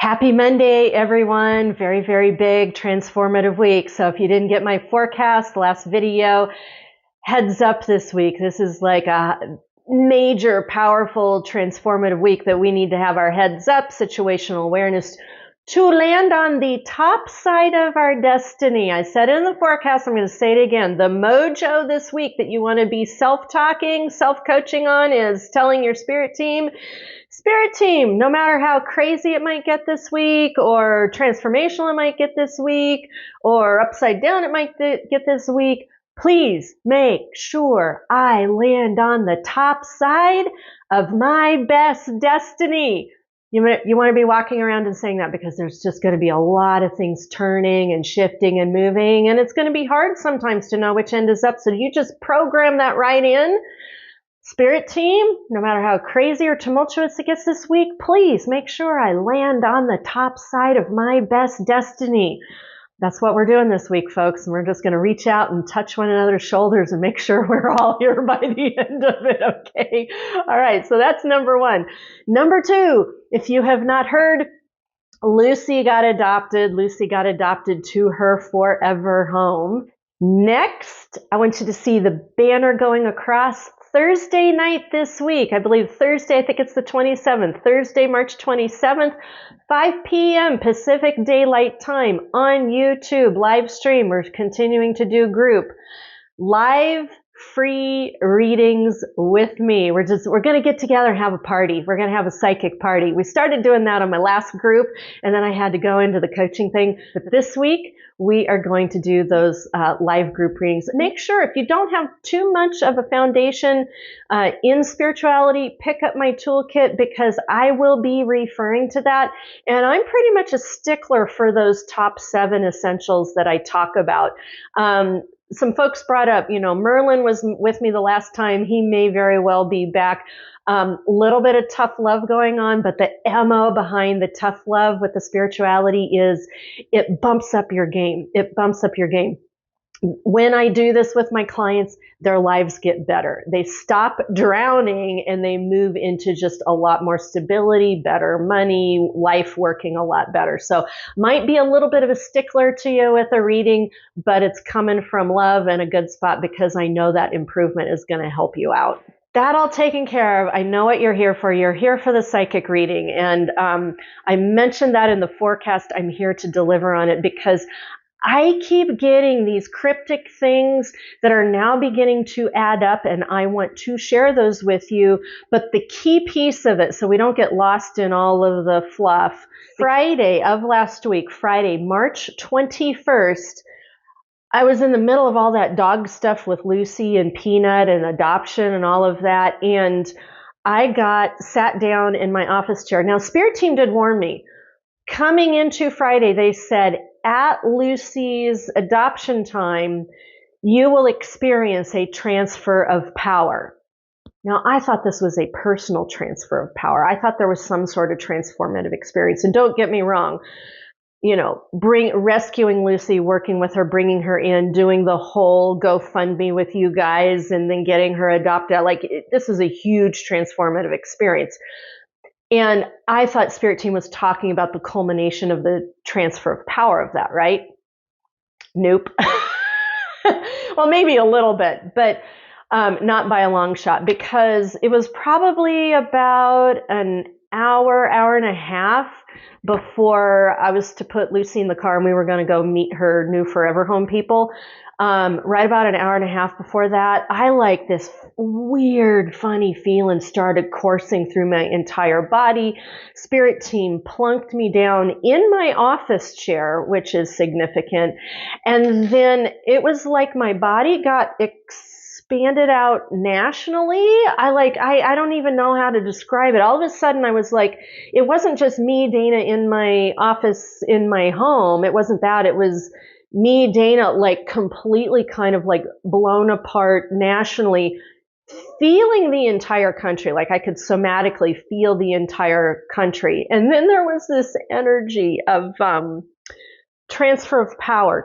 Happy Monday, everyone. Very, very big transformative week. So if you didn't get my forecast, last video, heads up this week. This is like a major, powerful, transformative week that we need to have our heads up, situational awareness to land on the top side of our destiny. I said it in the forecast. I'm going to say it again. The mojo this week that you want to be self-talking, self-coaching on is telling your spirit team, no matter how crazy it might get this week, or transformational it might get this week, or upside down it might get this week, please make sure I land on the top side of my best destiny. You want to be walking around and saying that because there's just going to be a lot of things turning and shifting and moving, and it's going to be hard sometimes to know which end is up. So you just program that right in. Spirit team, no matter how crazy or tumultuous it gets this week, please make sure I land on the top side of my best destiny. That's what we're doing this week, folks. And we're just going to reach out and touch one another's shoulders and make sure we're all here by the end of it, okay? All right, so that's number one. Number two, if you have not heard, Lucy got adopted. Lucy got adopted to her forever home. Next, I want you to see the banner going across Thursday night this week. I believe Thursday, I think it's the 27th, Thursday, March 27th, 5 p.m. Pacific Daylight Time on YouTube, live stream. We're continuing to do group live free readings with me. We're going to get together and have a party. We're going to have a psychic party. We started doing that on my last group, and then I had to go into the coaching thing. But this week, we are going to do those live group readings. Make sure if you don't have too much of a foundation in spirituality, pick up my toolkit because I will be referring to that. And I'm pretty much a stickler for those top 7 essentials that I talk about. Some folks brought up, Merlin was with me the last time. He may very well be back. Little bit of tough love going on, but the MO behind the tough love with the spirituality is it bumps up your game. It bumps up your game. When I do this with my clients, their lives get better. They stop drowning and they move into just a lot more stability, better money, life working a lot better. So might be a little bit of a stickler to you with a reading, but it's coming from love and a good spot because I know that improvement is going to help you out. That all taken care of. I know what you're here for. You're here for the psychic reading. And I mentioned that in the forecast. I'm here to deliver on it because I keep getting these cryptic things that are now beginning to add up, and I want to share those with you. But the key piece of it, so we don't get lost in all of the fluff, Friday of last week, Friday, March 21st, I was in the middle of all that dog stuff with Lucy and Peanut and adoption and all of that, and I got sat down in my office chair. Now, Spirit Team did warn me. Coming into Friday, they said, at Lucy's adoption time, you will experience a transfer of power. Now, I thought this was a personal transfer of power. I thought there was some sort of transformative experience. And don't get me wrong, rescuing Lucy, working with her, bringing her in, doing the whole GoFundMe with you guys, and then getting her adopted. This is a huge transformative experience. And I thought Spirit Team was talking about the culmination of the transfer of power of that, right? Nope. Well, maybe a little bit, but not by a long shot, because it was probably about an hour and a half before I was to put Lucy in the car and we were going to go meet her new forever home people. Right about an hour and a half before that, this weird, funny feeling started coursing through my entire body. Spirit Team plunked me down in my office chair, which is significant. And then it was like my body got expanded out nationally. I don't even know how to describe it. All of a sudden I was like, it wasn't just me, Dana, in my office, in my home. It wasn't that. It was me, Dana, completely kind of blown apart nationally, feeling the entire country. I could somatically feel the entire country. And then there was this energy of transfer of power.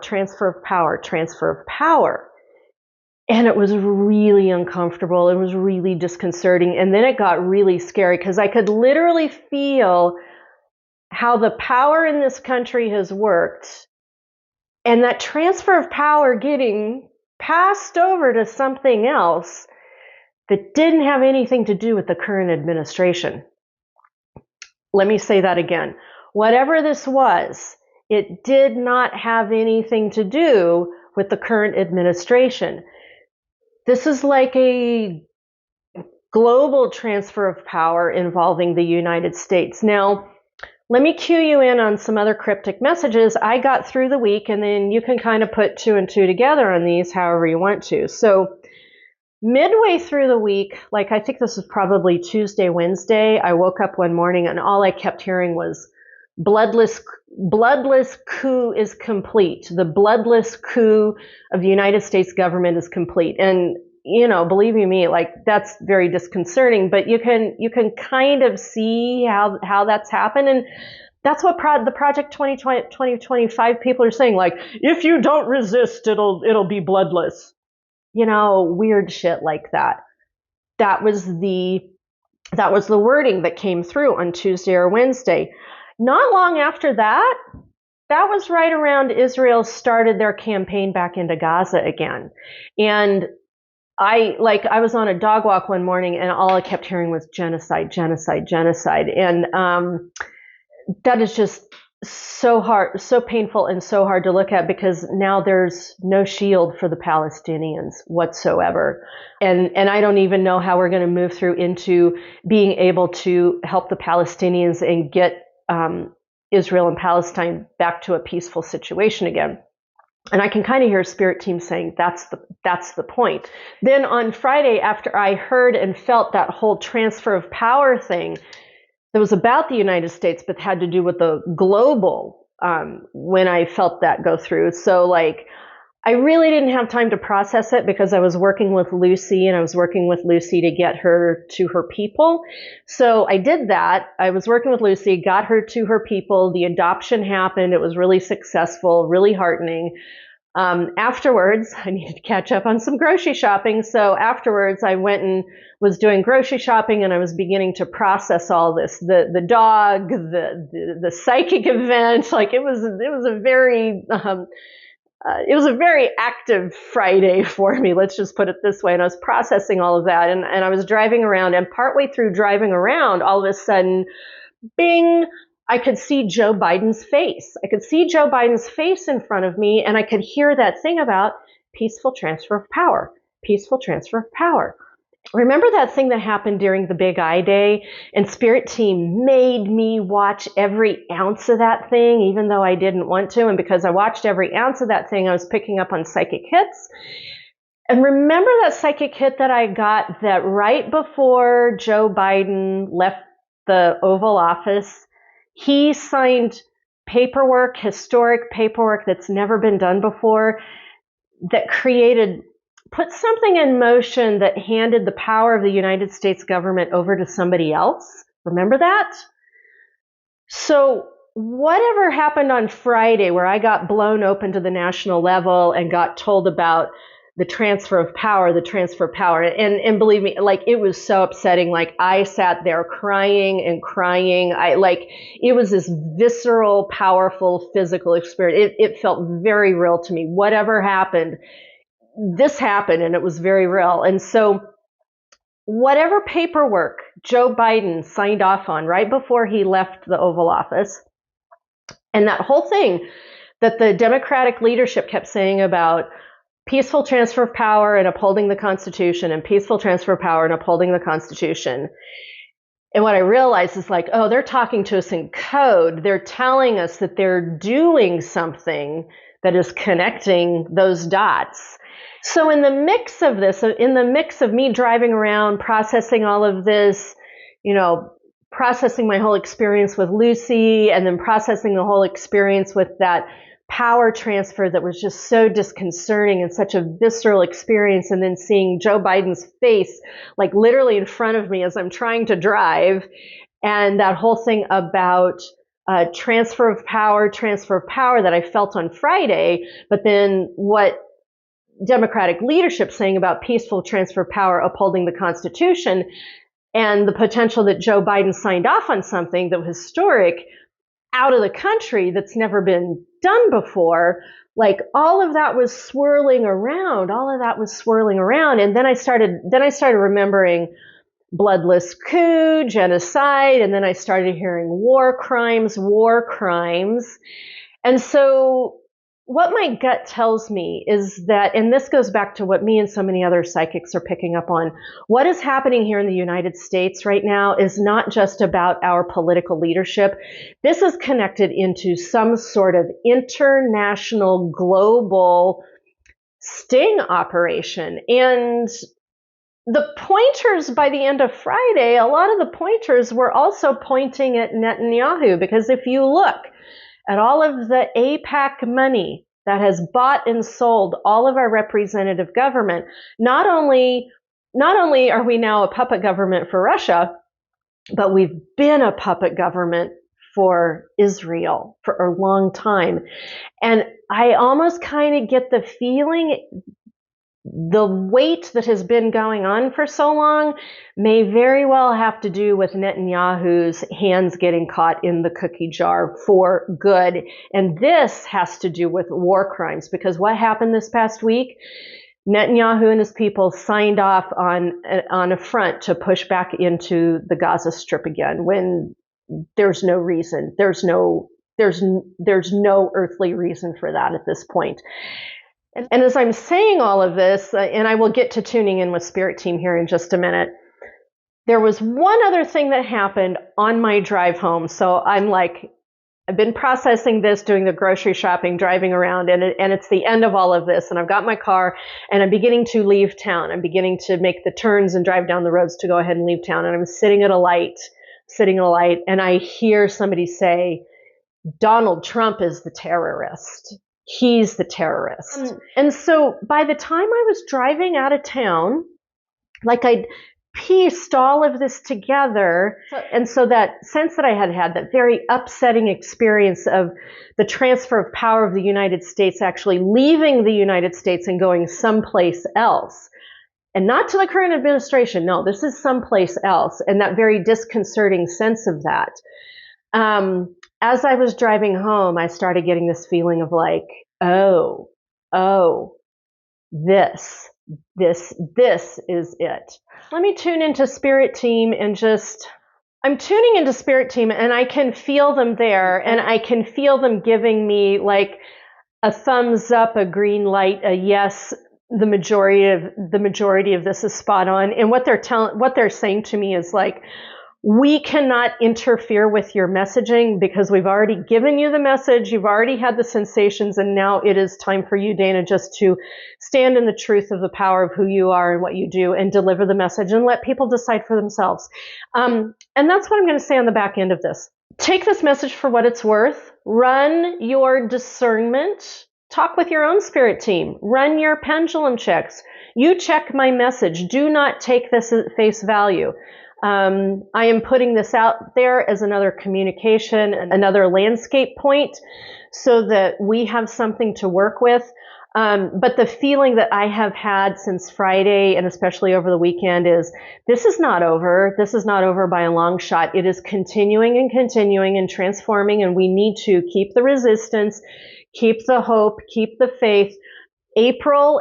And it was really uncomfortable. It was really disconcerting. And then it got really scary because I could literally feel how the power in this country has worked, and that transfer of power getting passed over to something else that didn't have anything to do with the current administration. Let me say that again. Whatever this was, it did not have anything to do with the current administration. This is like a global transfer of power involving the United States. Now, let me cue you in on some other cryptic messages I got through the week, and then you can kind of put two and two together on these however you want to. So midway through the week, like I think this was probably Tuesday, Wednesday, I woke up one morning and all I kept hearing was bloodless coup is complete. The bloodless coup of the United States government is complete. And believe you me, like that's very disconcerting, but you can kind of see how that's happened. And that's what the Project 2025 people are saying. Like, if you don't resist, it'll be bloodless. Weird shit like that. That was the wording that came through on Tuesday or Wednesday. Not long after that was right around Israel started their campaign back into Gaza again. And I was on a dog walk one morning and all I kept hearing was genocide, genocide, genocide. And that is just so hard, so painful, and so hard to look at, because now there's no shield for the Palestinians whatsoever. And I don't even know how we're going to move through into being able to help the Palestinians and get Israel and Palestine back to a peaceful situation again. And I can kind of hear Spirit Team saying that's the point. Then on Friday, after I heard and felt that whole transfer of power thing that was about the United States, but had to do with the global, when I felt that go through. So I really didn't have time to process it because I was working with Lucy, and I was working with Lucy to get her to her people. So I did that. I was working with Lucy, got her to her people. The adoption happened. It was really successful, really heartening. Afterwards, I needed to catch up on some grocery shopping. So afterwards, I went and was doing grocery shopping, and I was beginning to process all this, the dog, the psychic event. Like it was a very active Friday for me. Let's just put it this way. And I was processing all of that, and I was driving around, and partway through driving around, all of a sudden, bing, I could see Joe Biden's face. I could see Joe Biden's face in front of me, and I could hear that thing about peaceful transfer of power, peaceful transfer of power. Remember that thing that happened during the Big I Day? And Spirit Team made me watch every ounce of that thing, even though I didn't want to. And because I watched every ounce of that thing, I was picking up on psychic hits. And remember that psychic hit that I got that right before Joe Biden left the Oval Office, he signed paperwork, historic paperwork that's never been done before, that put something in motion that handed the power of the United States government over to somebody else. Remember that? So whatever happened on Friday, where I got blown open to the national level and got told about the transfer of power, and believe me, it was so upsetting. I sat there crying and crying. It was this visceral, powerful, physical experience. It felt very real to me. Whatever happened, this happened, and it was very real. And so whatever paperwork Joe Biden signed off on right before he left the Oval Office, and that whole thing that the Democratic leadership kept saying about peaceful transfer of power and upholding the Constitution, and peaceful transfer of power and upholding the Constitution. And what I realized is they're talking to us in code. They're telling us that they're doing something that is connecting those dots. So in the mix of this, in the mix of me driving around, processing all of this, processing my whole experience with Lucy, and then processing the whole experience with that power transfer that was just so disconcerting and such a visceral experience, and then seeing Joe Biden's face literally in front of me as I'm trying to drive, and that whole thing about transfer of power that I felt on Friday, but then what Democratic leadership saying about peaceful transfer of power, upholding the Constitution, and the potential that Joe Biden signed off on something that was historic. out of the country that's never been done before. Like all of that was swirling around, And then I started remembering bloodless coup, genocide, and then I started hearing war crimes. And so what my gut tells me is that, and this goes back to what me and so many other psychics are picking up on, what is happening here in the United States right now is not just about our political leadership. This is connected into some sort of international, global sting operation. And the pointers by the end of Friday, a lot of the pointers were also pointing at Netanyahu, because if you look at all of the AIPAC money that has bought and sold all of our representative government, not only are we now a puppet government for Russia, but we've been a puppet government for Israel for a long time. And I almost kind of get the feeling the weight that has been going on for so long may very well have to do with Netanyahu's hands getting caught in the cookie jar for good. And this has to do with war crimes, because what happened this past week, Netanyahu and his people signed off on a front to push back into the Gaza Strip again, when there's no reason. There's no earthly reason for that at this point. And as I'm saying all of this, and I will get to tuning in with Spirit Team here in just a minute, there was one other thing that happened on my drive home. So I'm like, I've been processing this, doing the grocery shopping, driving around, and it's the end of all of this. And I've got my car, and I'm beginning to leave town. I'm beginning to make the turns and drive down the roads to go ahead and leave town. And I'm sitting at a light, and I hear somebody say, Donald Trump is the terrorist. He's the terrorist. And so by the time I was driving out of town, like I'd pieced all of this together. And so that sense that I had had, that very upsetting experience of the transfer of power of the United States actually leaving the United States and going someplace else. And not to the current administration. No, this is someplace else. And that very disconcerting sense of that. As I was driving home, I started getting this feeling of like, oh, this is it. Let me tune into Spirit Team and I'm tuning into Spirit Team, and I can feel them there, and I can feel them giving me like a thumbs up, a green light, a yes. The majority of this is spot on. And what they're saying to me is like, we cannot interfere with your messaging because we've already given you the message. You've already had the sensations. And now it is time for you, Dana, just to stand in the truth of the power of who you are and what you do and deliver the message and let people decide for themselves. And that's what I'm going to say on the back end of this. Take this message for what it's worth. Run your discernment. Talk with your own spirit team. Run your pendulum checks. You check my message. Do not take this at face value. I am putting this out there as another communication, another landscape point, so that we have something to work with. But the feeling that I have had since Friday, and especially over the weekend, is this is not over. This is not over by a long shot. It is continuing and transforming, and we need to keep the resistance, keep the hope, keep the faith. April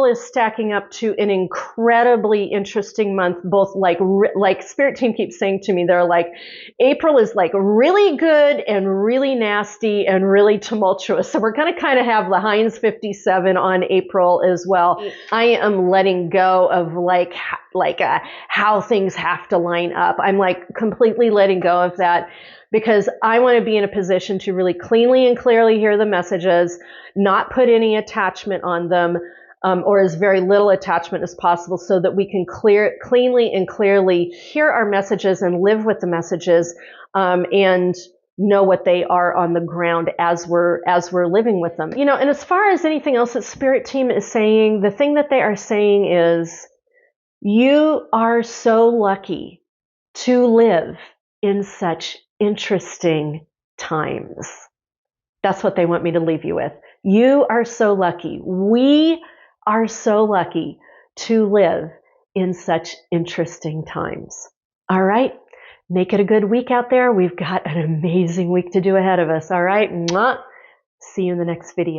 is stacking up to an incredibly interesting month, both like Spirit Team keeps saying to me, they're like, April is like really good and really nasty and really tumultuous. So we're going to kind of have the Heinz 57 on April as well. I am letting go of how things have to line up. I'm like completely letting go of that, because I want to be in a position to really cleanly and clearly hear the messages, not put any attachment on them, or as very little attachment as possible, so that we can cleanly and clearly hear our messages and live with the messages, and know what they are on the ground as we're living with them. And as far as anything else that Spirit Team is saying, the thing that they are saying is, you are so lucky to live in such interesting times. That's what they want me to leave you with. You are so lucky. We are so lucky to live in such interesting times. All right. Make it a good week out there. We've got an amazing week to do ahead of us. All right. Mwah. See you in the next video.